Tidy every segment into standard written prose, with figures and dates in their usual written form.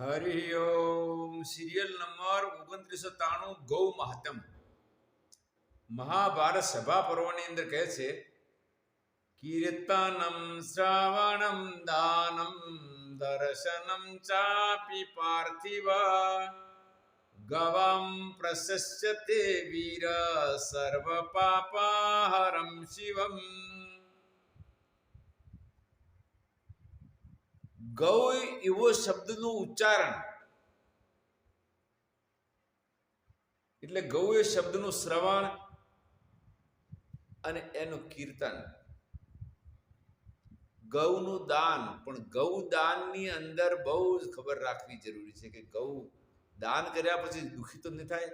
હરિ ઓમ. Serial number 2993 ગૌ મહાત્મ. મહાભારત સભા પર્વની અંદર કહે છે કીર્તનમ શ્રવણમ દાનમ દર્શનમ ચાપી પાર્થિવા ગવમ પ્રશસ્યતે વીર સર્વ પાપાહરમ શિવમ. ગૌ એવો શબ્દનું ઉચ્ચારણ એટલે ગૌ એ શબ્દનું શ્રવણ અને એનું કીર્તન. ગૌનું દાન, પણ ગૌ દાનની અંદર બહુ જ ખબર રાખવી જરૂરી છે કે ગૌ દાન કર્યા પછી દુઃખી તો નહીં થાય,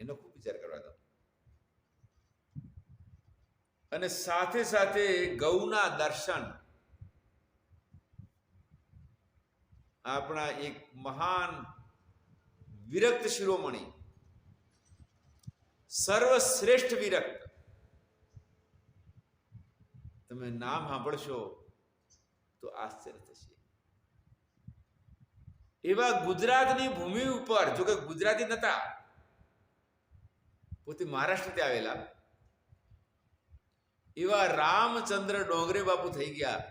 એનો ખૂબ વિચાર કરવા દો. અને સાથે સાથે ગૌના દર્શન. આપણા એક મહાન વિરક્ત શિરોમણી, સર્વશ્રેષ્ઠ વિરક્ત, તમે નામ સાંભળશો તો આશ્ચર્ય થશે. એવા ગુજરાતની ભૂમિ ઉપર, જો કે ગુજરાતી નતા, પોતે મહારાષ્ટ્રથી આવેલા, એવા રામચંદ્ર ડોંગરે બાપુ થઈ ગયા.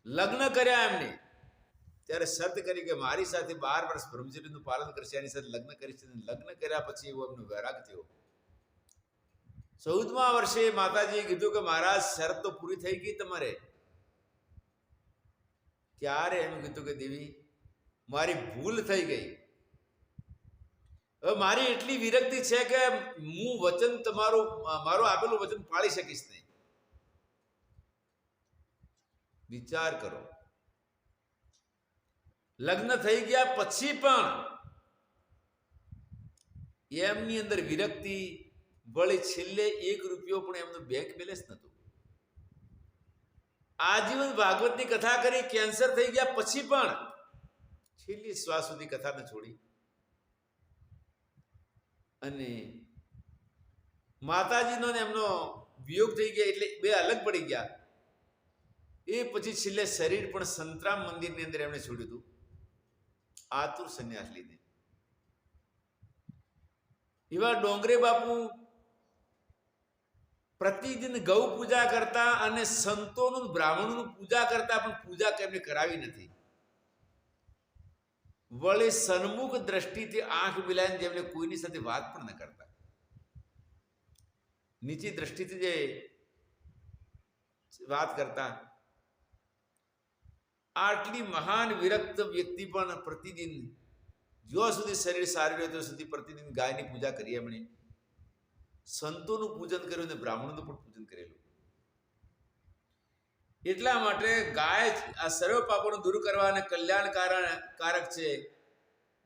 લગ્ન કર્યા એમને ત્યારે શરત કરી કે મારી સાથે 12 વર્ષ બ્રહ્મચર્યનું પાલન કરશે, એની સાથે લગ્ન કરીશ. લગ્ન કર્યા પછી એવો એમનો વૈરાગ થયો. 14મા વર્ષે માતાજીએ કીધું કે મહારાજ શરત તો પૂરી થઈ ગઈ તમારે. ત્યારે એમ કીધું કે દેવી મારી ભૂલ થઈ ગઈ, હવે મારી એટલી વિરક્તિ છે કે હું વચન તમારું મારું આપેલું વચન પાળી શકીશ નહીં. વિચાર કરો, લગ્ન થઈ ગયા પછી પણ એમની અંદર વિરક્તિ, વળી છેલ્લે 1 રૂપિયો પણ એમનું બેંક બેલેન્સ નહોતું. આજીવન ભાગવતની કથા કરી, કેન્સર થઈ ગયા પછી પણ છેલ્લી શ્વાસ સુધી કથા ન છોડી. અને માતાજીનો ને એમનો વિયોગ થઈ ગયા એટલે બે અલગ પડી ગયા. એ પછી છેલ્લે શરીર પણ સંતરામ મંદિરની અંદર એમણે છોડ્યું હતું, આતુર સંન્યાસ લીધે. એવા ડોંગરે બાપુ પ્રતિદિન ગૌ પૂજા કરતા અને સંતોનું બ્રાહ્મણોનું પૂજા કરતા, પણ પૂજા કેમને કરાવી નથી. વળી સન્મુખ દ્રષ્ટિથી આંખ મિલાઈને જેમને કોઈની સાથે વાત પણ ન કરતા, નીચી દ્રષ્ટિથી જે વાત કરતા. આટલી મહાન વિરક્ત વ્યક્તિ પણ પ્રતિદિન જ્યાં સુધી શરીર સારું રહે ત્યાં સુધી પ્રતિદિન ગાયની પૂજા કરી એમણે. સંતોનું પૂજન કર્યું અને બ્રાહ્મણોનું પણ પૂજન કરેલું. એટલા માટે ગાય આ સર્વ પાપોને દૂર કરવા અને કલ્યાણકારક છે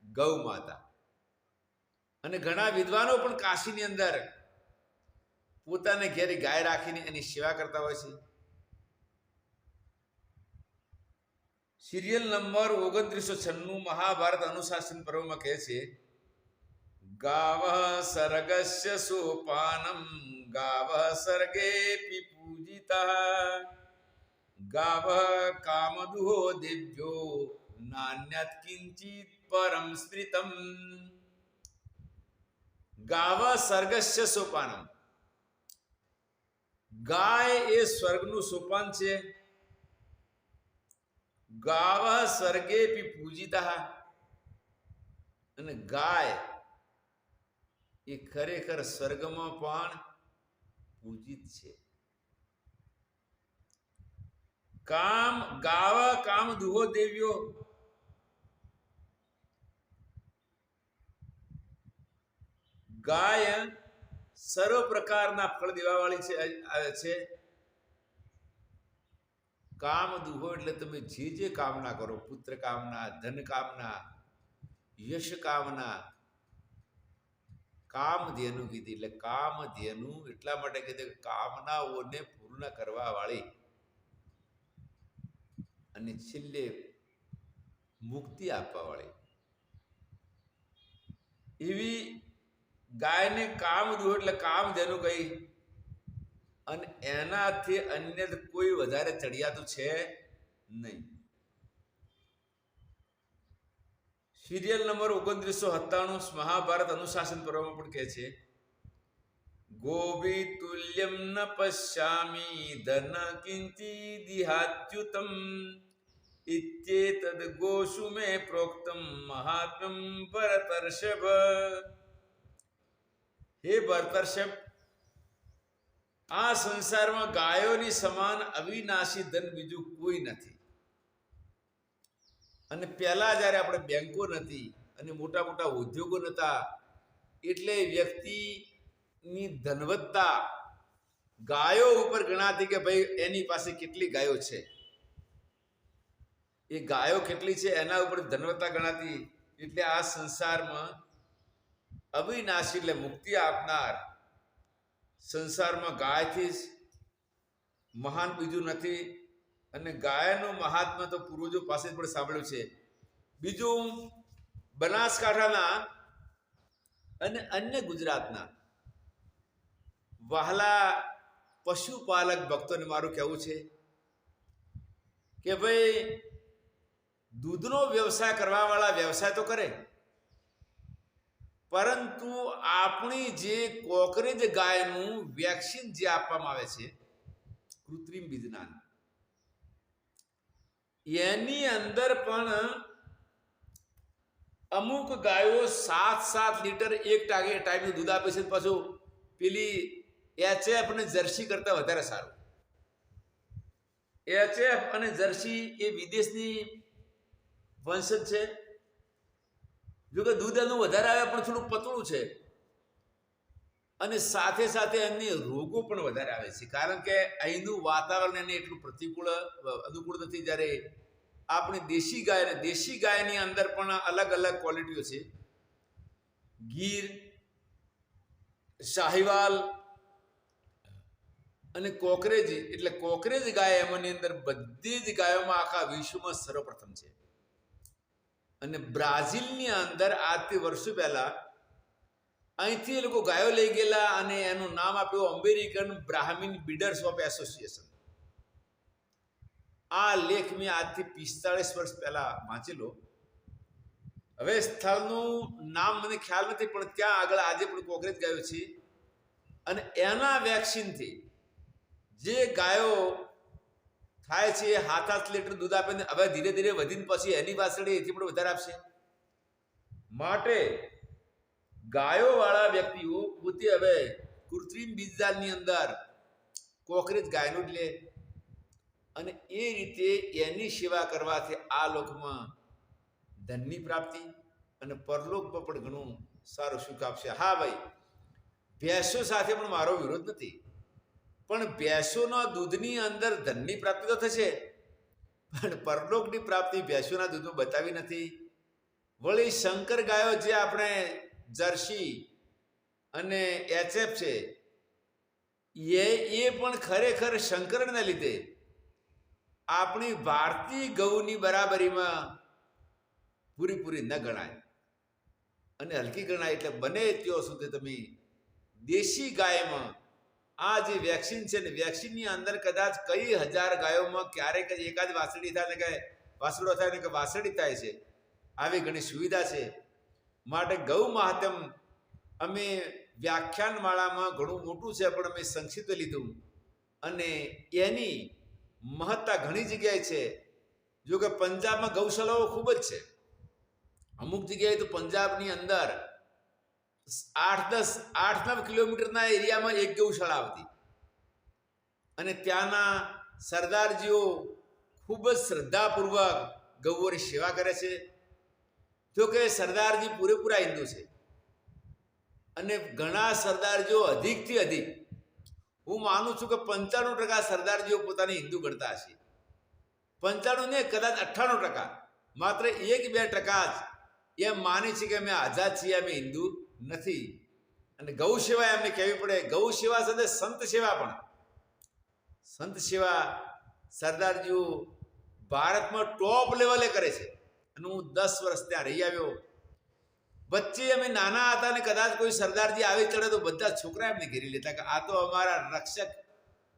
ગૌ માતા. અને ઘણા વિદ્વાનો પણ કાશીની અંદર પોતાને ઘેરે ગાય રાખીને એની સેવા કરતા હોય છે. સિરિયલ નંબર 2996 મહાભારત અનુશાસન પર્વમાં કહે છે ગાવ સર્ગસ્ય સોપાનમ ગાવ સર્ગેપી પૂજિતા ગાવ કામદુહો દેવ્યો નાન્યત કિંચિત પરમ સ્મૃતમ. ગાવ સર્ગસ્ય સોપાનમ. ગાય એ સ્વર્ગનું સોપાન છે. ગાવ સ્વર્ગેપી પૂજિતા. અને ગાય એ ખરેખર સ્વર્ગમાં પણ પૂજિત છે. ગાવ કામ દુહો દેવ્યો. ગાય સર્વ પ્રકારના ફળ દેવા વાળી છે. કામ દુહો એટલે તમે જે કામના કરો, પુત્ર કામના, ધન કામના, યશ કામના. કામધેનુ કીધી એટલે કામધેનુ એટલા માટે કીધું કામનાઓને પૂર્ણ કરવા વાળી અને છેલ્લે મુક્તિ આપવા વાળી એવી ગાયને કામદુહો એટલે કામધેનુ કહી. અને એનાથી અન્ય કોઈ વધારે ચડિયાતું છે નહીં. સિરિયલ નંબર 2997 મહાભારત અનુશાસન પર્વમાં પણ કહે છે, ગોભી તુલ્યમ ન પશ્યામી ધન કિંચિ દિહાત્યુતમ ઇત્યેતદ ગોષુ મે પ્રોક્તમ મહાત્મ્યમ ભરતર્ષભ. હે ભરતર્ષભ, આ સંસારમાં ગાયોની સમાન અવિનાશી ધન બીજું કોઈ નથી. અને પહેલા જ્યારે આપણે બેંકો નથી અને મોટા મોટા ઉદ્યોગો નહોતા, એટલે વ્યક્તિની ધનવત્તા ગાયો ઉપર ગણાતી કે ભાઈ એની પાસે કેટલી ગાયો છે, એ ગાયો કેટલી છે એના ઉપર ધનવત્તા ગણાતી. એટલે આ સંસારમાં અવિનાશી એટલે મુક્તિ આપનાર સંસારમાં ગાયથી જ મહાન બીજું નથી. અને ગાયનું મહાત્મ્ય તો પૂર્વજો પાસે પણ સાંભળ્યું છે. બીજું, બનાસકાંઠાના અને અન્ય ગુજરાતના વહાલા પશુપાલક ભક્તોને મારું કહેવું છે કે ભાઈ દૂધનો વ્યવસાય કરવાવાળા વ્યવસાય તો કરે, પરંતુ આપણી જે કોકરેજ ગાયનું વેક્સિન જે આપવામાં આવે છે કૃત્રિમ બીજના, એની અંદર પણ અમુક ગાયો 7-7 લીટર એક ટાઈમનું દૂધ આપે છે. પાછું પેલી HF અને જર્સી કરતા વધારે સારું. HF અને જર્સી એ વિદેશની વંશજ છે. જો કે દૂધ એનું વધારે આવે પણ થોડું પતળું છે, અને સાથે સાથે એમની રોગો પણ વધારે આવે છે, કારણ કે અહીંનું વાતાવરણ એને એટલું અનુકૂળ નથી. જ્યારે આપણી દેશી ગાયની અંદર પણ અલગ અલગ ક્વોલિટીઓ છે. ગીર, શાહીવાલ અને કોકરેજ, એટલે કોકરેજ ગાય એમની અંદર બધી જ ગાયોમાં આખા વિશ્વમાં સર્વપ્રથમ છે. અને બ્રાઝિલની અંદર આજથી વર્ષો પહેલા અહીંથી એ લોકો ગાયો લઈ ગયેલા અને એનું નામ આપ્યું અમેરિકન બ્રાહ્મીન બ્રીડર્સ ઓફ એસોસિએશન. આ લેખ મેં આજથી 45 વર્ષ પહેલા વાંચેલો. હવે સ્થળનું નામ મને ખ્યાલ નથી, પણ ત્યાં આગળ આજે પણ કોકરેજ ગાયો છે. અને એના વેક્સિનથી જે ગાયો થાય છે 7-8 લીટર દૂધ આપે ને હવે ધીરે ધીરે વધીને પછી એની વાસળી એથી પણ વધારે આપશે. માટે ગાયોવાળા વ્યક્તિઓ પોતે હવે કૃત્રિમ બીજદાળની અંદર કોકરેજ ગાયનું જ લે, અને એ રીતે એની સેવા કરવાથી આ લોકમાં ધનની પ્રાપ્તિ અને પરલોકમાં પણ ઘણું સારું સુખ આપશે. હા ભાઈ, ભેંસો સાથે પણ મારો વિરોધ નથી, પણ ભેંસોના દૂધની અંદર ધનની પ્રાપ્તિ તો થશે, પણ પરલોકની પ્રાપ્તિ ભેંસોના દૂધમાં બતાવી નથી. વળી શંકર ગાયો જે આપણે જર્સી અને HF છે, એ પણ ખરેખર શંકરને લીધે આપણી ભારતીય ગૌની બરાબરીમાં પૂરી ન ગણાય અને હલકી ગણાય. એટલે બને ત્યાં સુધી તમે દેશી ગાયમાં આ જે વેક્સિન છે ને, વેક્સિનની અંદર કદાચ કઈ હજાર ગાયોમાં ક્યારેક એકાદ વાસળી થાય ને કે વાસળો થાય ને કે વાસળી થાય છે, આવી ઘણી સુવિધા છે. માટે ગૌ મહાત્મ અમે વ્યાખ્યાનમાળામાં ઘણું મોટું છે, પણ અમે સંક્ષિપ્ત લીધું, અને એની મહત્તા ઘણી જગ્યાએ છે. જો કે પંજાબમાં ગૌશાળાઓ ખૂબ જ છે. અમુક જગ્યાએ તો પંજાબની અંદર 8-9 કિલોમીટરના એરિયામાં એક ગૌશાળા આવતી, અને ત્યાંના સરદારજીઓ ખૂબ જ શ્રદ્ધાપૂર્વક ગૌઓની સેવા કરે છે. જો કે સરદારજી પૂરેપૂરા હિન્દુ છે, અને ઘણા સરદારજીઓ અધિકથી અધિક, હું માનું છું કે 95% સરદારજીઓ પોતાને હિન્દુ ગણતા હશે. 95 ને કદાચ 98%, માત્ર 1-2% જ એમ માને છે કે અમે આઝાદ છીએ, અમે હિન્દુ નથી. અને ગૌ સેવા એમને કહેવી પડે. ગૌ સેવા સાથે સંત સેવા પણ, સંત સેવા સરદારજીઓ ભારતમાં ટોપ લેવલે કરે છે. અને હું 10 વર્ષ ત્યાં રહી આવ્યો. વચ્ચે અમે નાના હતા ને કદાચ કોઈ સરદારજી આવી ચડે તો બધા છોકરા એમને ઘેરી લેતા કે આ તો અમારા રક્ષક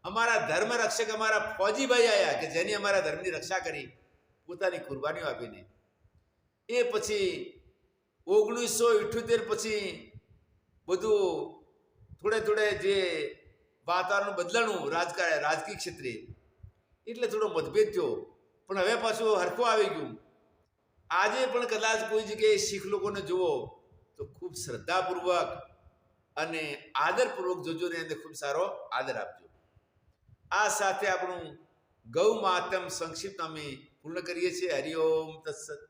અમારા ધર્મ રક્ષક અમારા ફૌજીભાઈ આવ્યા કે જેની અમારા ધર્મની રક્ષા કરી પોતાની કુરબાનીઓ આપીને. એ પછી 1978 પછી બધું થોડે જે વાતાવરણ બદલાણું રાજકીય ક્ષેત્રે એટલે થોડો મતભેદ થયો, પણ હવે પાછું હરખું આવી ગયું. આજે પણ કદાચ કોઈ જગ્યાએ શીખ લોકોને જુઓ તો ખૂબ શ્રદ્ધાપૂર્વક અને આદરપૂર્વક જોજો ને એને ખૂબ સારો આદર આપજો. આ સાથે આપણું ગૌ માતમ સંક્ષિપ્ત અમે પૂર્ણ કરીએ છીએ. હરિઓમ તત્સત.